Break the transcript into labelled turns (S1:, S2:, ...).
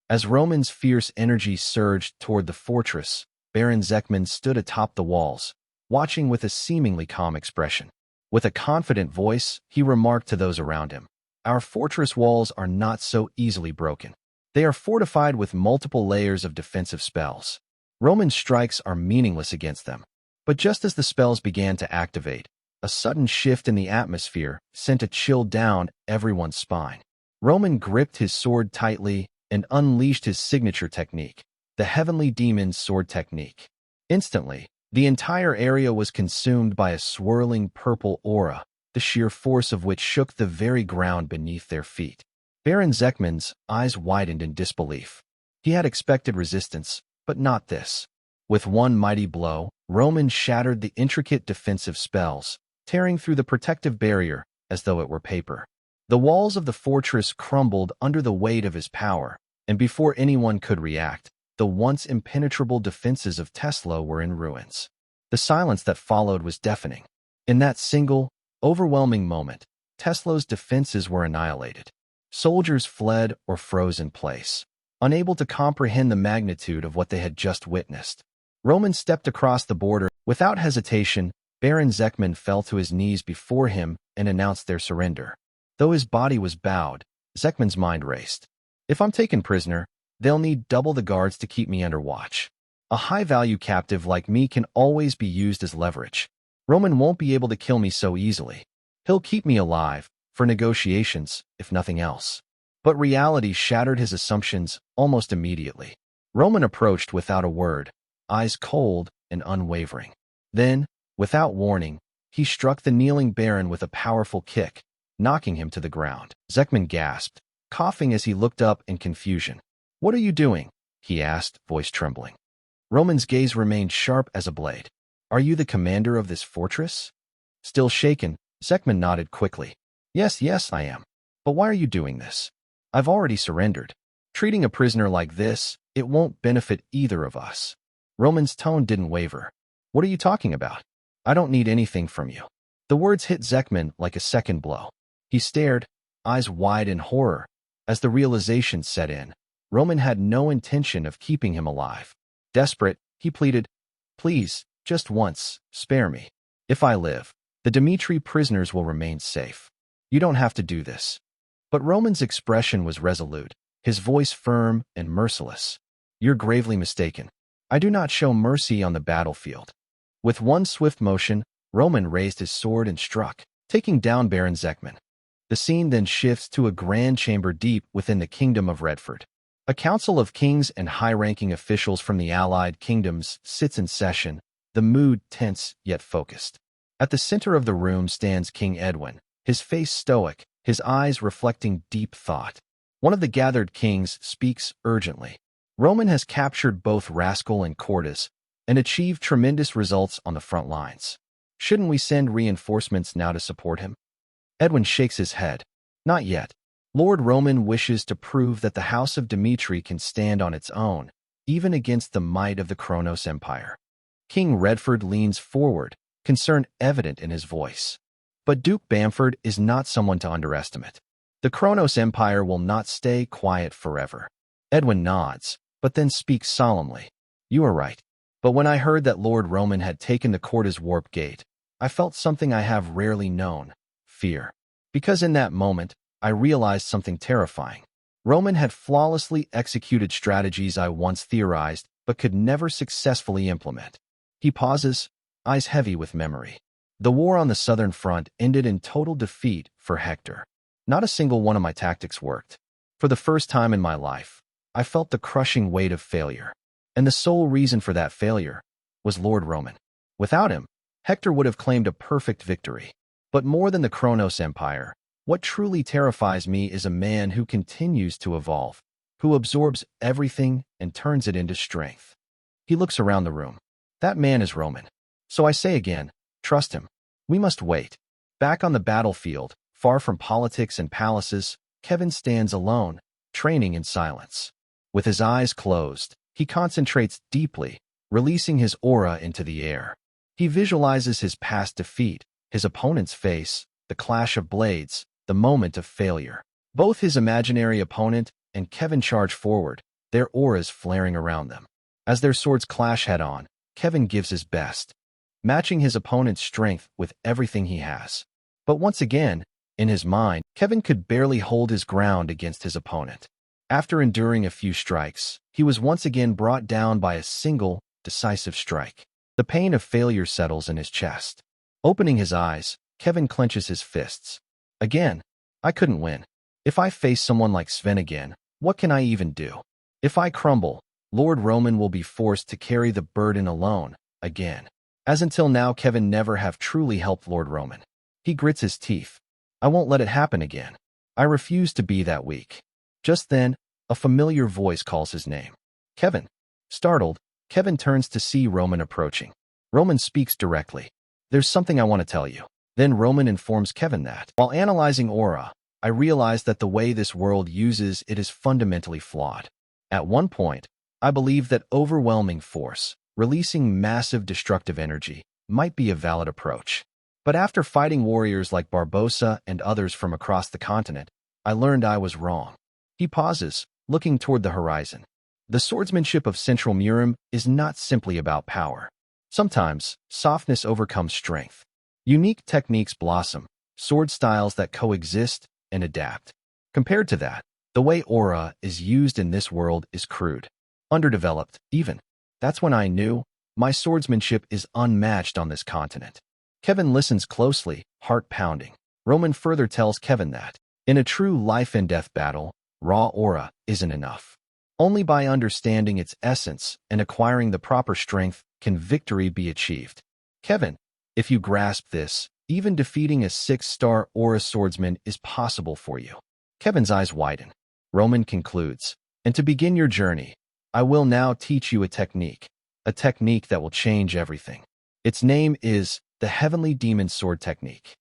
S1: As Roman's fierce energy surged toward the fortress, Baron Zekman stood atop the walls, watching with a seemingly calm expression. With a confident voice, he remarked to those around him, "Our fortress walls are not so easily broken. They are fortified with multiple layers of defensive spells. Roman strikes are meaningless against them." But just as the spells began to activate, a sudden shift in the atmosphere sent a chill down everyone's spine. Roman gripped his sword tightly and unleashed his signature technique, the Heavenly Demon sword technique. Instantly, the entire area was consumed by a swirling purple aura, the sheer force of which shook the very ground beneath their feet. Baron Zekman's eyes widened in disbelief. He had expected resistance, but not this. With one mighty blow, Roman shattered the intricate defensive spells, tearing through the protective barrier as though it were paper. The walls of the fortress crumbled under the weight of his power, and before anyone could react, the once impenetrable defenses of Tesla were in ruins. The silence that followed was deafening. In that single, overwhelming moment, Tesla's defenses were annihilated. Soldiers fled or froze in place, unable to comprehend the magnitude of what they had just witnessed. Roman stepped across the border. Without hesitation, Baron Zekman fell to his knees before him and announced their surrender. Though his body was bowed, Zekman's mind raced. "If I'm taken prisoner, they'll need double the guards to keep me under watch. A high-value captive like me can always be used as leverage. Roman won't be able to kill me so easily. He'll keep me alive, for negotiations, if nothing else." But reality shattered his assumptions almost immediately. Roman approached without a word, eyes cold and unwavering. Then, without warning, he struck the kneeling Baron with a powerful kick, knocking him to the ground. Zekman gasped, coughing as he looked up in confusion. "What are you doing?" he asked, voice trembling. Roman's gaze remained sharp as a blade. "Are you the commander of this fortress?" Still shaken, Zekman nodded quickly. Yes, I am. But why are you doing this? I've already surrendered. Treating a prisoner like this, it won't benefit either of us." Roman's tone didn't waver. "What are you talking about? I don't need anything from you." The words hit Zekman like a second blow. He stared, eyes wide in horror, as the realization set in. Roman had no intention of keeping him alive. Desperate, he pleaded, "Please, just once, spare me. If I live, the Dimitry prisoners will remain safe. You don't have to do this." But Roman's expression was resolute, his voice firm and merciless. "You're gravely mistaken. I do not show mercy on the battlefield." With one swift motion, Roman raised his sword and struck, taking down Baron Zekman. The scene then shifts to a grand chamber deep within the Kingdom of Redford. A council of kings and high-ranking officials from the allied kingdoms sits in session, the mood tense yet focused. At the center of the room stands King Edwin, his face stoic, his eyes reflecting deep thought. One of the gathered kings speaks urgently. "Roman has captured both Rascal and Cordes and achieved tremendous results on the front lines. Shouldn't we send reinforcements now to support him?" Edwin shakes his head. "Not yet. Lord Roman wishes to prove that the House of Dimitry can stand on its own, even against the might of the Kronos Empire." King Redford leans forward, concern evident in his voice. But Duke Bamford is not someone to underestimate. The Kronos Empire will not stay quiet forever. Edwin nods, but then speaks solemnly. "You are right. But when I heard that Lord Roman had taken the Cordes Warp Gate, I felt something I have rarely known, fear. Because in that moment, I realized something terrifying. Roman had flawlessly executed strategies I once theorized but could never successfully implement." He pauses, eyes heavy with memory. "The war on the southern front ended in total defeat for Hector. Not a single one of my tactics worked. For the first time in my life, I felt the crushing weight of failure. And the sole reason for that failure was Lord Roman. Without him, Hector would have claimed a perfect victory. But more than the Kronos Empire, what truly terrifies me is a man who continues to evolve, who absorbs everything and turns it into strength." He looks around the room. That man is Roman. So I say again, trust him. We must wait. Back on the battlefield, far from politics and palaces, Kevin stands alone, training in silence. With his eyes closed, he concentrates deeply, releasing his aura into the air. He visualizes his past defeat, his opponent's face, the clash of blades, the moment of failure. Both his imaginary opponent and Kevin charge forward, their auras flaring around them. As their swords clash head-on, Kevin gives his best, matching his opponent's strength with everything he has. But once again, in his mind, Kevin could barely hold his ground against his opponent. After enduring a few strikes, he was once again brought down by a single, decisive strike. The pain of failure settles in his chest. Opening his eyes, Kevin clenches his fists. Again, I couldn't win. If I face someone like Sven again, what can I even do? If I crumble, Lord Roman will be forced to carry the burden alone, again. As until now, Kevin never have truly helped Lord Roman. He grits his teeth. I won't let it happen again. I refuse to be that weak. Just then, a familiar voice calls his name. Kevin. Startled, Kevin turns to see Roman approaching. Roman speaks directly. There's something I want to tell you. Then Roman informs Kevin that, while analyzing aura, I realized that the way this world uses it is fundamentally flawed. At one point, I believed that overwhelming force, releasing massive destructive energy, might be a valid approach. But after fighting warriors like Barbossa and others from across the continent, I learned I was wrong. He pauses, looking toward the horizon. The swordsmanship of Central Murim is not simply about power. Sometimes, softness overcomes strength. Unique techniques blossom, sword styles that coexist and adapt. Compared to that, the way aura is used in this world is crude. Underdeveloped, even. That's when I knew my swordsmanship is unmatched on this continent. Kevin listens closely, heart pounding. Roman further tells Kevin that, in a true life-and-death battle, raw aura isn't enough. Only by understanding its essence and acquiring the proper strength can victory be achieved. Kevin, if you grasp this, even defeating a 6-star aura swordsman is possible for you. Kevin's eyes widen. Roman concludes, and to begin your journey, I will now teach you a technique that will change everything. Its name is the Heavenly Demon Sword Technique.